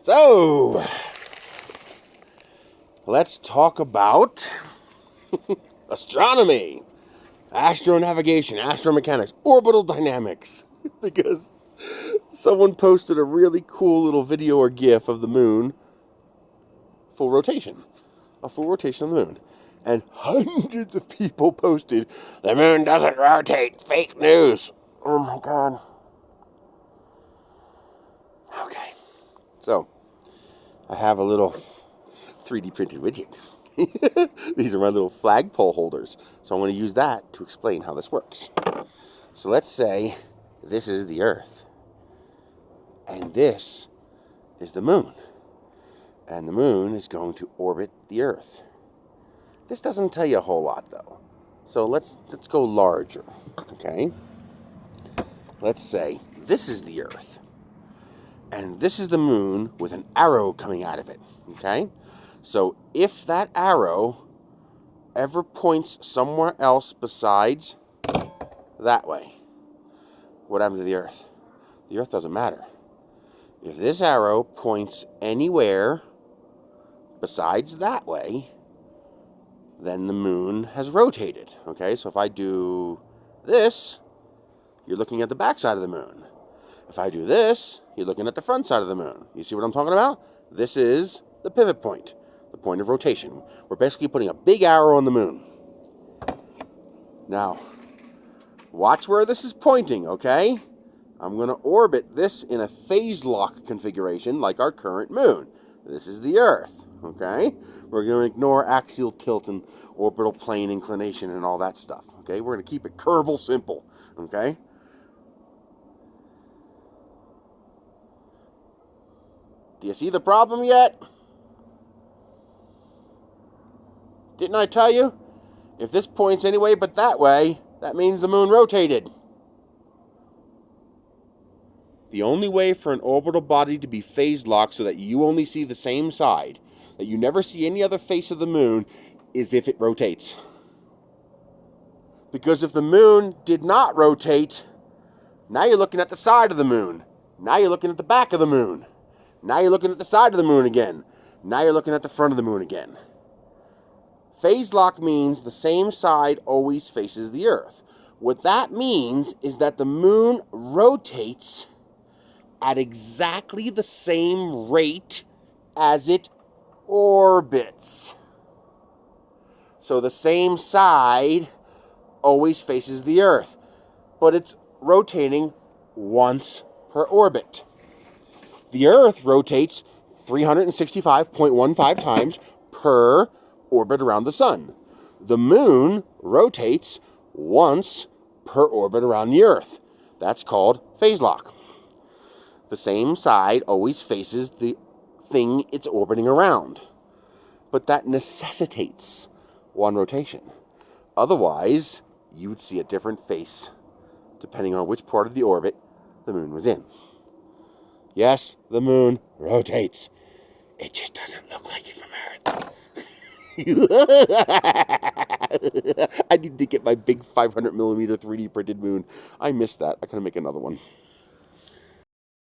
So, let's talk about astronomy, astronavigation, astromechanics, orbital dynamics. Because someone posted a really cool little video or GIF of the moon, full rotation. A full rotation of the moon. And hundreds of people posted, the moon doesn't rotate, fake news. Oh my god. Okay. So, I have a little 3D printed widget. These are my little flagpole holders. So I'm going to use that to explain how this works. So let's say this is the Earth. And this is the moon. And the moon is going to orbit the Earth. This doesn't tell you a whole lot, though. So let's go larger, okay? Let's say this is the Earth. And this is the moon with an arrow coming out of it, okay? So if that arrow ever points somewhere else besides that way, what happens to the Earth? The Earth doesn't matter. If this arrow points anywhere besides that way, then the moon has rotated, okay? So if I do this, you're looking at the back side of the moon. If I do this, you're looking at the front side of the moon. You see what I'm talking about? This is the pivot point, the point of rotation. We're basically putting a big arrow on the moon. Now, watch where this is pointing, okay? I'm going to orbit this in a phase lock configuration like our current moon. This is the Earth, okay? We're going to ignore axial tilt and orbital plane inclination and all that stuff, okay? We're going to keep it Kerbal simple, okay? Do you see the problem yet? Didn't I tell you? If this points anyway but that way, that means the moon rotated. The only way for an orbital body to be phase locked so that you only see the same side, that you never see any other face of the moon, is if it rotates. Because if the moon did not rotate, now you're looking at the side of the moon. Now you're looking at the back of the moon. Now you're looking at the side of the moon again. Now you're looking at the front of the moon again. Phase lock means the same side always faces the Earth. What that means is that the moon rotates at exactly the same rate as it orbits. So the same side always faces the Earth, but it's rotating once per orbit. The Earth rotates 365.15 times per orbit around the sun. The moon rotates once per orbit around the Earth. That's called phase lock. The same side always faces the thing it's orbiting around. But that necessitates one rotation. Otherwise, you would see a different face depending on which part of the orbit the moon was in. Yes, the moon rotates. It just doesn't look like it from Earth. I need to get my big 500 millimeter 3D printed moon. I missed that. I gotta make another one.